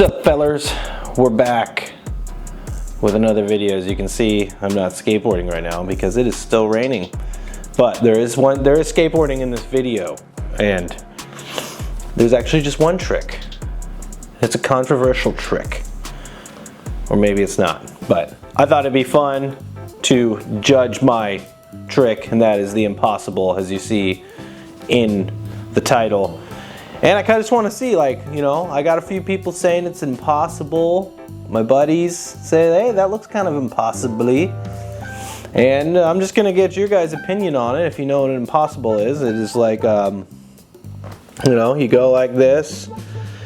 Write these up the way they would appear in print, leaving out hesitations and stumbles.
What's up, fellers? We're back with another video. As you can see, I'm not skateboarding right now because it is still raining. But there is skateboarding in this video, and there's actually just one trick. It's a controversial trick. Or maybe it's not, but I thought it'd be fun to judge my trick, and that is the impossible, as you see in the title. And I kind of just want to see, like, you know, I got a few people saying it's impossible. My buddies say, hey, that looks kind of impossibly. And I'm just going to get your guys' opinion on it. If you know what an impossible is, it is like, you know, you go like this,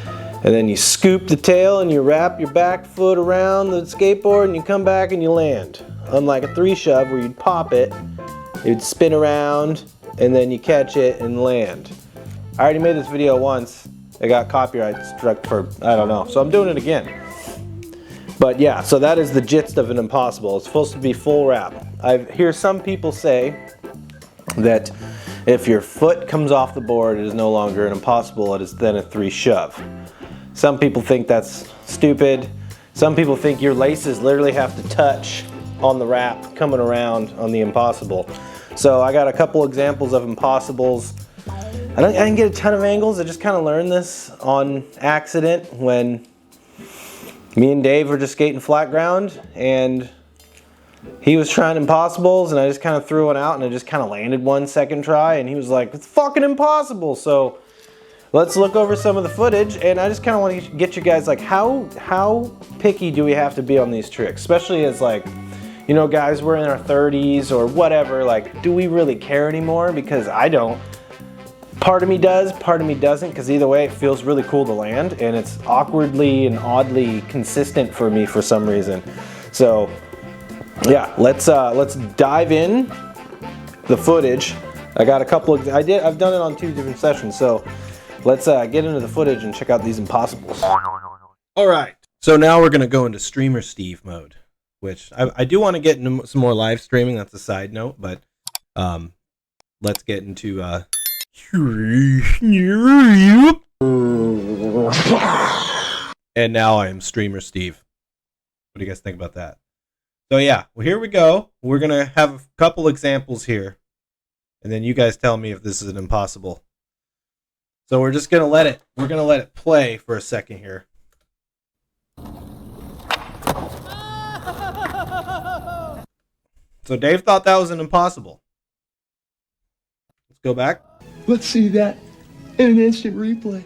and then you scoop the tail and you wrap your back foot around the skateboard and you come back and you land. Unlike a 3-shove where you'd pop it, you'd spin around, and then you catch it and land. I already made this video once. It got copyright struck for, I don't know. So I'm doing it again. But yeah, so that is the gist of an impossible. It's supposed to be full wrap. I hear some people say that if your foot comes off the board, it is no longer an impossible. It is then a 3-shove. Some people think that's stupid. Some people think your laces literally have to touch on the wrap coming around on the impossible. So I got a couple examples of impossibles. I didn't get a ton of angles. I just kind of learned this on accident when me and Dave were just skating flat ground, and he was trying impossibles, and I just kind of threw one out, and I just kind of landed one second try, and he was like, it's fucking impossible. So let's look over some of the footage, and I just kind of want to get you guys, like, how picky do we have to be on these tricks? Especially as, like, you know, guys, we're in our 30s or whatever. Like, do we really care anymore? Because I don't. Part of me does, part of me doesn't, because either way it feels really cool to land, and it's awkwardly and oddly consistent for me for some reason. So yeah, let's dive in the footage. I got a couple of, I've done it on 2 different sessions, so let's get into the footage and check out these impossibles. All right, so now we're gonna go into Streamer Steve mode, which I do want to get into some more live streaming. That's a side note, but let's get into and now I am Streamer Steve. What do you guys think about that? So yeah, well, here we go. We're gonna have a couple examples here, and then you guys tell me if this is an impossible. So we're just gonna let it play for a second here. So Dave thought that was an impossible. Let's go back. Let's see that in an instant replay.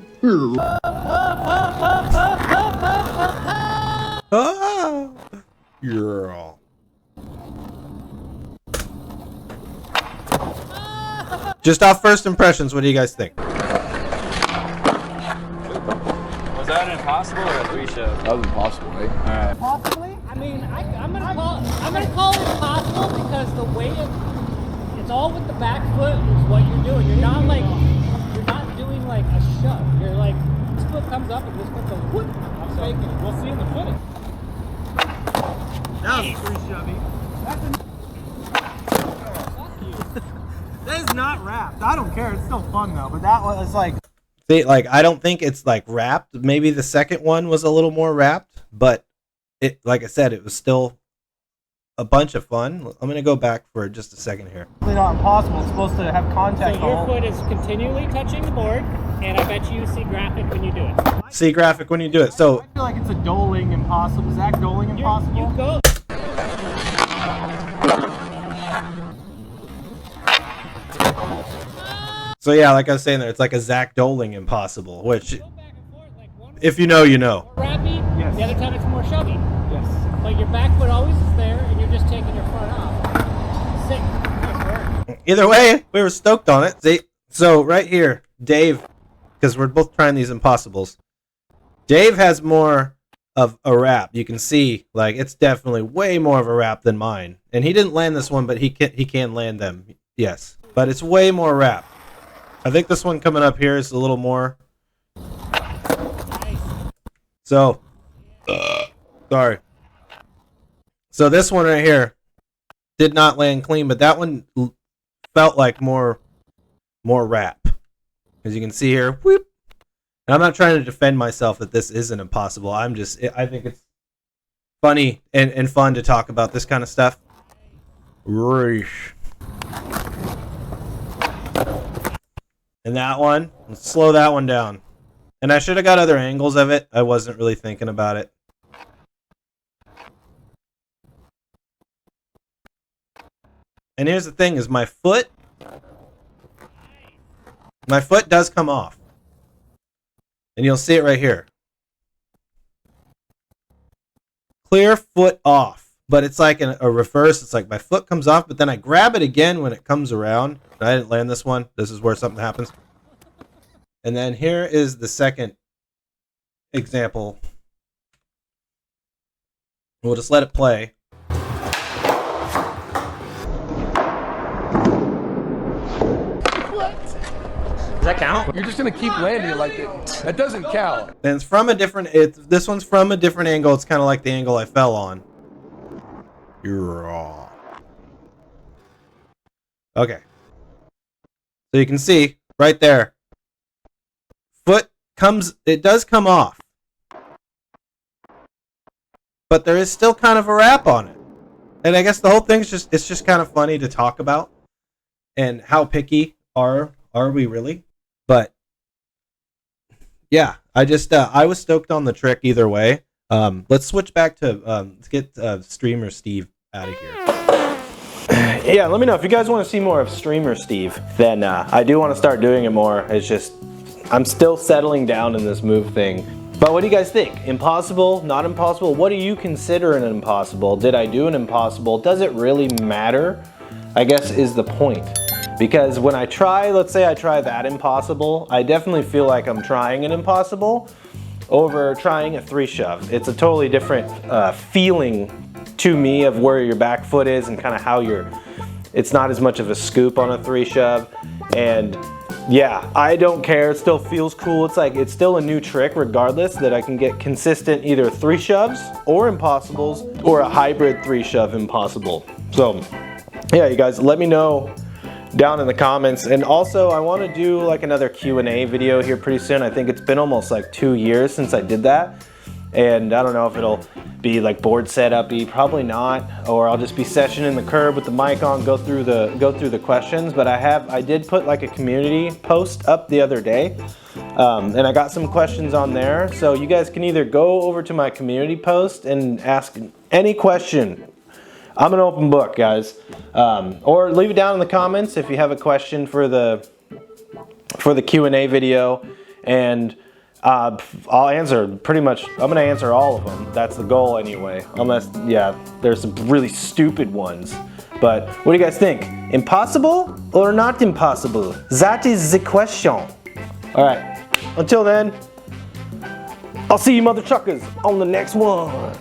Ah, yeah. Just off first impressions, what do you guys think? Was that an impossible or a 3-shove? That was impossible, right? Alright. Possibly. I mean, I'm gonna call it possible because the way it's all with the back foot is what you're doing. You're not doing like a shove. You're like, this foot comes up and this foot goes whoop. I'm faking it. We'll see in the footage. That was 3-shovey. Fuck you. That is not wrapped. I don't care. It's still fun though. But that was like, see, like, I don't think it's like wrapped. Maybe the second one was a little more wrapped, but it, like I said, it was still a bunch of fun. I'm gonna go back for just a second here. It's not impossible. It's supposed to have contact. So your foot is continually touching the board, and I bet you see graphic when you do it. See graphic when you do it. So I feel like it's a Doling impossible. Zach Doling impossible. You go. So yeah, like I was saying there, it's like a Zach Doling impossible, which, Go back and forth, like one if you know, you know. rappy, Yes. the other time it's more shovey. Yes. But your back foot always is there, and you're just taking your front off. Sick. Nice work. Either way, we were stoked on it. See, so right here, Dave, because we're both trying these impossibles. Dave has more of a wrap. You can see, like, it's definitely way more of a wrap than mine. And he didn't land this one, but he can land them. Yes, but it's way more wrap. I think this one coming up here is a little more. Nice. So, sorry. So this one right here did not land clean, but that one felt like more wrap. As you can see here, whoop. And I'm not trying to defend myself that this isn't impossible. I think it's funny and fun to talk about this kind of stuff. And that one, let's slow that one down. And I should have got other angles of it. I wasn't really thinking about it. And here's the thing is my foot does come off. And you'll see it right here. Clear foot off. But it's like a reverse. It's like my foot comes off, but then I grab it again when it comes around. I didn't land this one. This is where something happens. And then here is the second example. We'll just let it play. Does that count? You're just gonna keep landing it like that. That doesn't count. And it's from a different. This one's from a different angle. It's kind of like the angle I fell on. You're raw. Okay. So you can see right there. Foot comes. It does come off, but there is still kind of a wrap on it. And I guess the whole thing's it's just kind of funny to talk about. And how picky are we really? But yeah, I was stoked on the trick either way. Let's switch back to let's get Streamer Steve out of here. Yeah, let me know if you guys want to see more of Streamer Steve. Then I do want to start doing it more. It's just I'm still settling down in this move thing. But what do you guys think? Impossible? Not impossible? What do you consider an impossible? Did I do an impossible? Does it really matter? I guess is the point. Because when I try, let's say I try that impossible, I definitely feel like I'm trying an impossible over trying a 3-shove. It's a totally different feeling to me of where your back foot is and kind of how it's not as much of a scoop on a 3-shove. And yeah, I don't care, it still feels cool. It's still a new trick regardless that I can get consistent either 3-shoves or impossibles or a hybrid 3-shove impossible. So yeah, you guys let me know down in the comments. And also I want to do like another Q&A video here pretty soon. I think it's been almost like 2 years since I did that. And I don't know if it'll be like board setup-y, probably not, or I'll just be sessioning the curb with the mic on, go through the questions. But I did put like a community post up the other day, and I got some questions on there. So you guys can either go over to my community post and ask any question. I'm an open book, guys. Or leave it down in the comments if you have a question for the Q&A video, and I'll answer pretty much. I'm gonna answer all of them. That's the goal anyway. Unless, yeah, there's some really stupid ones. But what do you guys think? Impossible or not impossible? That is the question. All right. Until then, I'll see you mother truckers on the next one.